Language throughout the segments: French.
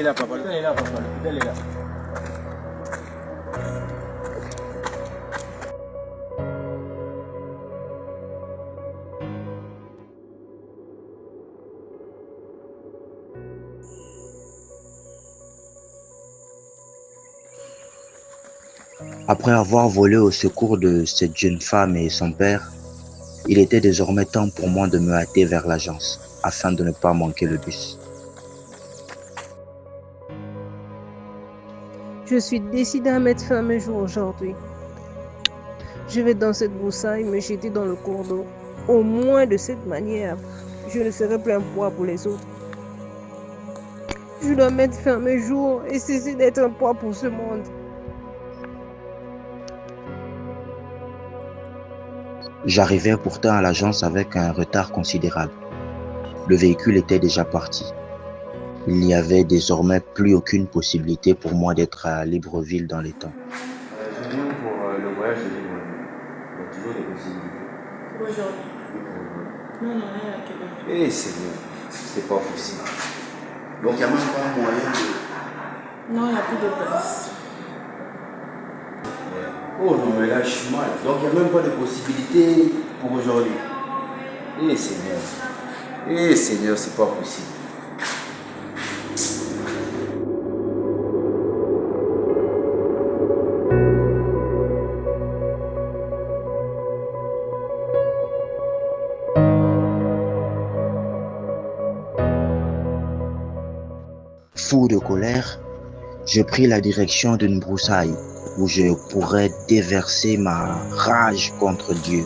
là, papa. Le pédale est là, papa. Le pédale est là. Après avoir volé au secours de cette jeune femme et son père, il était désormais temps pour moi de me hâter vers l'agence, afin de ne pas manquer le bus. Je suis décidée à mettre fin à mes jours aujourd'hui. Je vais dans cette broussaille me jeter dans le cours d'eau. Au moins de cette manière, je ne serai plus un poids pour les autres. Je dois mettre fin à mes jours et cesser d'être un poids pour ce monde. J'arrivais pourtant à l'agence avec un retard considérable. Le véhicule était déjà parti. Il n'y avait désormais plus aucune possibilité pour moi d'être à Libreville dans les temps. Je viens pour le voyage de Libreville. Il y a toujours des possibilités. Aujourd'hui. Non, non, rien à Québec. Eh, Seigneur, c'est pas possible. Donc, il n'y a même pas un moyen de. Non, il n'y a plus de place. Oh non, mais là, je suis mal. Donc, il n'y a même pas de possibilité pour aujourd'hui. Eh, Seigneur, c'est pas possible. Fou de colère, je pris la direction d'une broussaille où je pourrais déverser ma rage contre Dieu.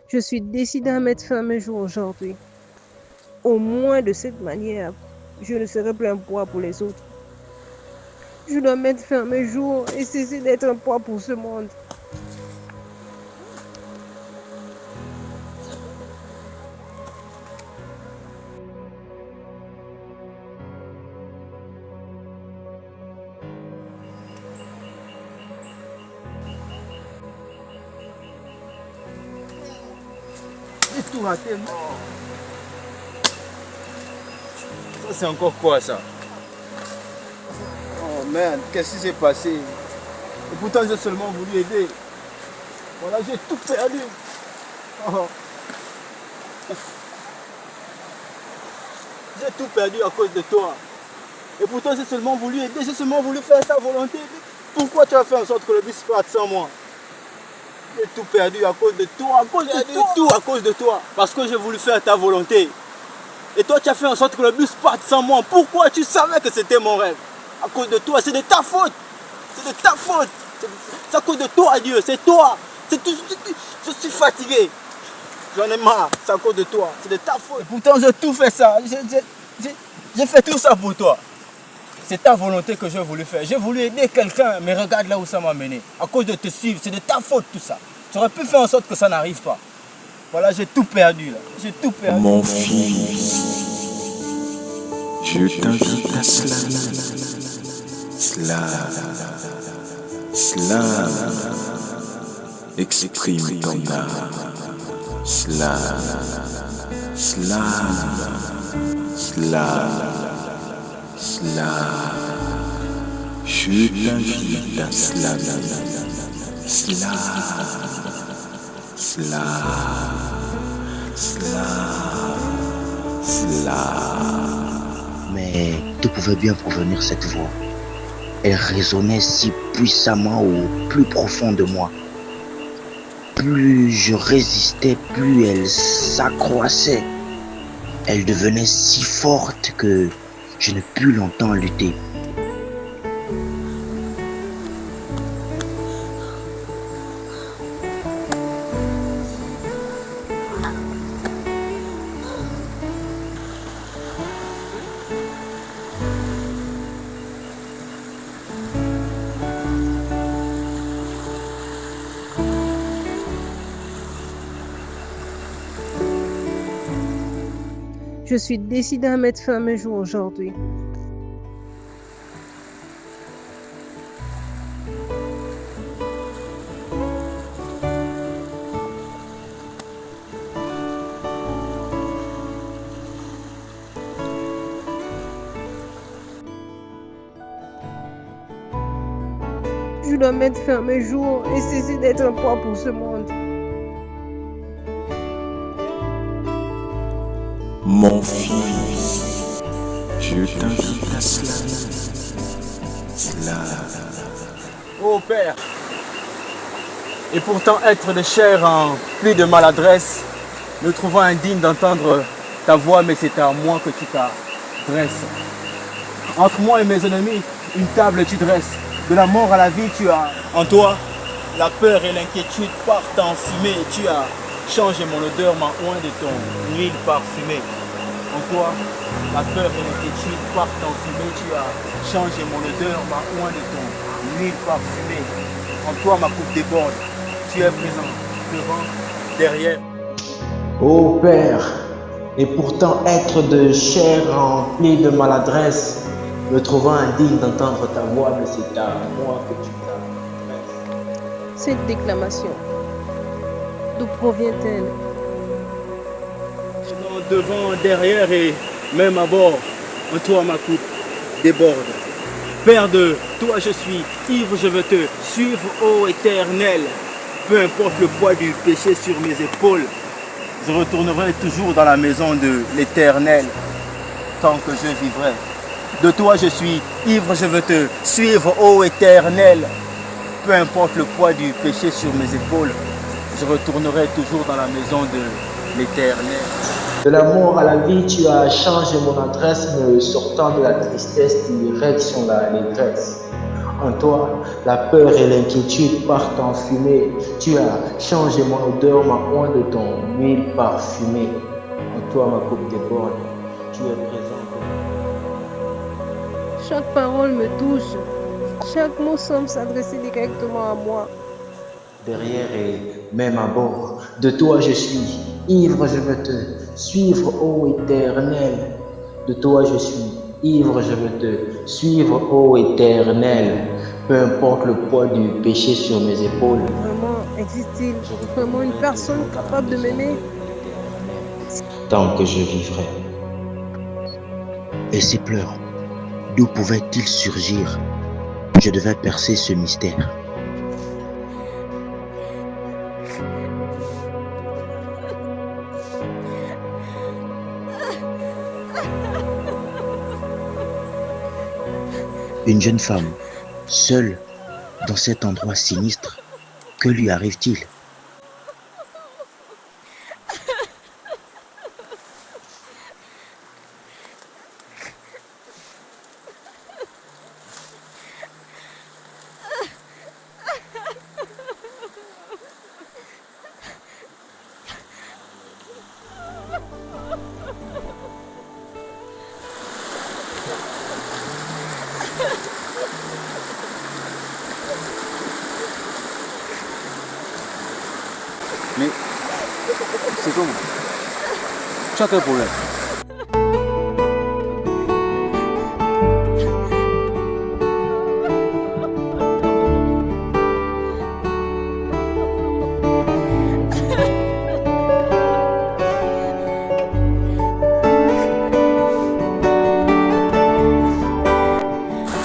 Je suis décidée à mettre fin à mes jours aujourd'hui. Au moins de cette manière, je ne serai plus un poids pour les autres. Je dois mettre fin à mes jours et cesser d'être un poids pour ce monde. J'ai tout raté, mort. Ça, c'est encore quoi, ça? Oh merde, qu'est-ce qui s'est passé? Et pourtant, j'ai seulement voulu aider. Voilà, j'ai tout perdu. Oh. J'ai tout perdu à cause de toi. Et pourtant, j'ai seulement voulu aider, j'ai seulement voulu faire ta volonté. Pourquoi tu as fait en sorte que le bus parte sans moi? J'ai tout perdu à cause de toi, à cause de toi. Tout à cause de toi. Parce que j'ai voulu faire ta volonté. Et toi, tu as fait en sorte que le bus parte sans moi. Pourquoi? Tu savais que c'était mon rêve. À cause de toi, c'est de ta faute. C'est de ta faute. C'est à cause de toi, Dieu. C'est toi. C'est tout. Je suis fatigué. J'en ai marre. C'est à cause de toi. C'est de ta faute. Et pourtant, j'ai tout fait ça. J'ai fait tout ça pour toi. C'est ta volonté que j'ai voulu faire. J'ai voulu aider quelqu'un, mais regarde là où ça m'a mené. À cause de te suivre, c'est de ta faute tout ça. Tu aurais pu faire en sorte que ça n'arrive pas. Voilà, j'ai tout perdu là. J'ai tout perdu. Mon fils, je t'invite à slam, exprime ton âme. Slam, je t'invite à slam. Mais d'où pouvait bien provenir cette voix? Elle résonnait si puissamment au plus profond de moi. Plus je résistais, plus elle s'accroissait. Elle devenait si forte que je ne pus longtemps lutter. Je suis décidée à mettre fin à mes jours aujourd'hui. Je dois mettre fin à mes jours et cesser d'être un poids pour ce monde. Mon fils, je t'invite à cela. Ô Père, et pourtant être de chair emplie de maladresse, me trouvant indigne d'entendre ta voix, mais c'est à moi que tu t'adresses. Entre moi et mes ennemis, une table tu dresses. De la mort à la vie, tu as en toi la peur et l'inquiétude partent en fumée. Tu as changé mon odeur, m'a oint de ton huile parfumée. En toi, la peur et l'inquiétude partent en fumée. Tu as changé mon odeur, m'a oint de ton huile parfumée. En toi, ma coupe déborde. Tu es présent, devant, derrière. Ô Père, et pourtant être de chair remplie de maladresse, me trouvant indigne d'entendre ta voix, mais c'est à moi que tu t'adresses. Cette déclamation, d'où provient-elle? Devant, derrière et même à bord, en toi ma coupe déborde. Père de toi je suis ivre, je veux te suivre, ô Éternel. Peu importe le poids du péché sur mes épaules, je retournerai toujours dans la maison de l'Éternel, tant que je vivrai. De toi je suis ivre, je veux te suivre, ô Éternel. Peu importe le poids du péché sur mes épaules, je retournerai toujours dans la maison de l'Éternel. De la mort à la vie, tu as changé mon adresse, me sortant de la tristesse direction l'allégresse. En toi, la peur et l'inquiétude partent en fumée. Tu as changé mon odeur, ma oint de ton huile parfumée. En toi, ma coupe déborde. Tu es présent. Chaque parole me touche. Chaque mot semble s'adresser directement à moi. Derrière et même à bord, de toi je suis ivre, je veux te suivre, ô Éternel. De toi je suis ivre, je veux te suivre, ô Éternel. Peu importe le poids du péché sur mes épaules. Vraiment, existe-t-il vraiment une personne capable de m'aimer? Tant que je vivrai. Et ces pleurs, d'où pouvaient-ils surgir? Je devais percer ce mystère. Une jeune femme, seule, dans cet endroit sinistre, que lui arrive-t-il? Mais c'est comment? Tu as quel problème?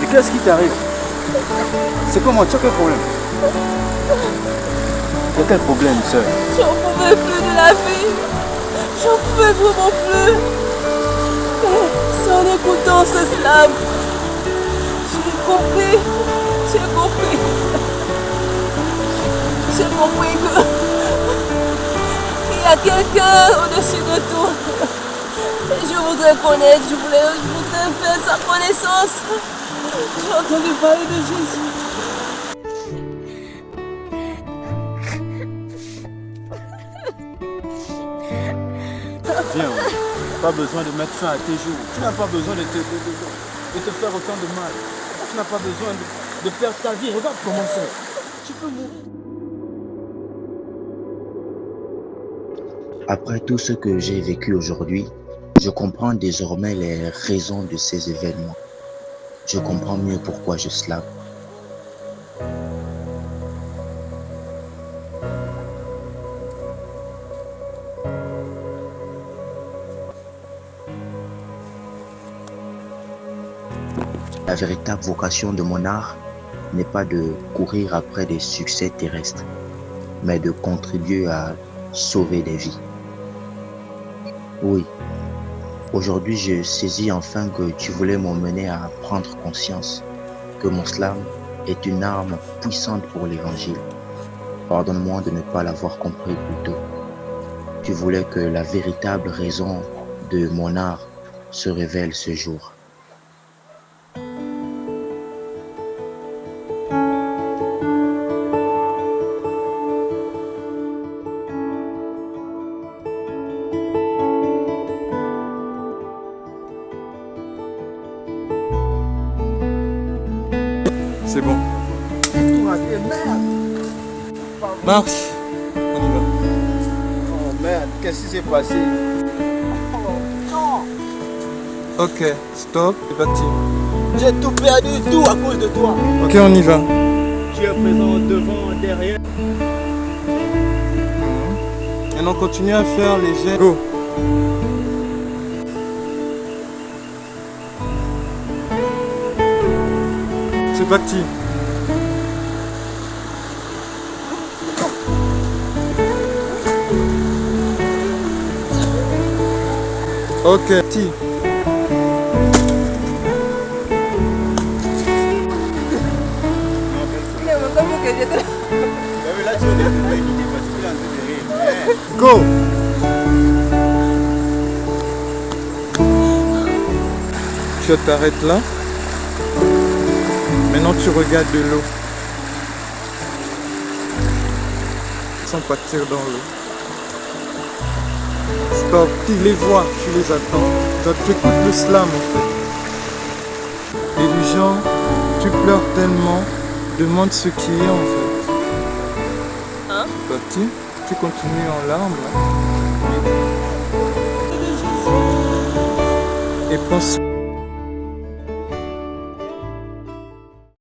Mais qu'est-ce qui t'arrive? C'est comment? Tu as quel problème? Il y a quel problème, sœur? J'en pouvais plus de la vie. J'en pouvais vraiment plus. Mais c'est en écoutant ce slam, j'ai compris. J'ai compris. J'ai compris que il y a quelqu'un au-dessus de tout. Et je voudrais connaître, je voudrais faire sa connaissance. J'ai entendu parler de Jésus. Viens, pas besoin de mettre fin à tes jours. Tu n'as pas besoin de te faire autant de mal. Tu n'as pas besoin de perdre ta vie. Regarde comment c'est. Tu peux mourir. Après tout ce que j'ai vécu aujourd'hui, Je comprends désormais les raisons de ces événements. Je comprends mieux pourquoi je slave. La véritable vocation de mon art n'est pas de courir après des succès terrestres, mais de contribuer à sauver des vies. Oui, aujourd'hui je saisis enfin que tu voulais m'emmener à prendre conscience que mon slam est une arme puissante pour l'évangile. Pardonne-moi de ne pas l'avoir compris plus tôt. Tu voulais que la véritable raison de mon art se révèle ce jour. C'est bon. Merde. Marche. On y va. Oh merde, qu'est-ce qui s'est passé? Oh non. Ok, stop, c'est parti. J'ai tout perdu, tout à cause de toi. Ok, on y va. Tu es présent devant, derrière. Et on continue à faire les gestes. Go. C'est parti. Ok, ti. Là, tu es pas imité parce qu'il est en train de rire. Go. Tu t'arrêtes là. Maintenant tu regardes de l'eau. Sans partir dans l'eau. Stop, tu les vois, tu les attends. Donc tu écoutes le slam en fait. Et les gens, tu pleures tellement, demande ce qui est en fait. Hein? Parti, tu continues en larmes là. Et pense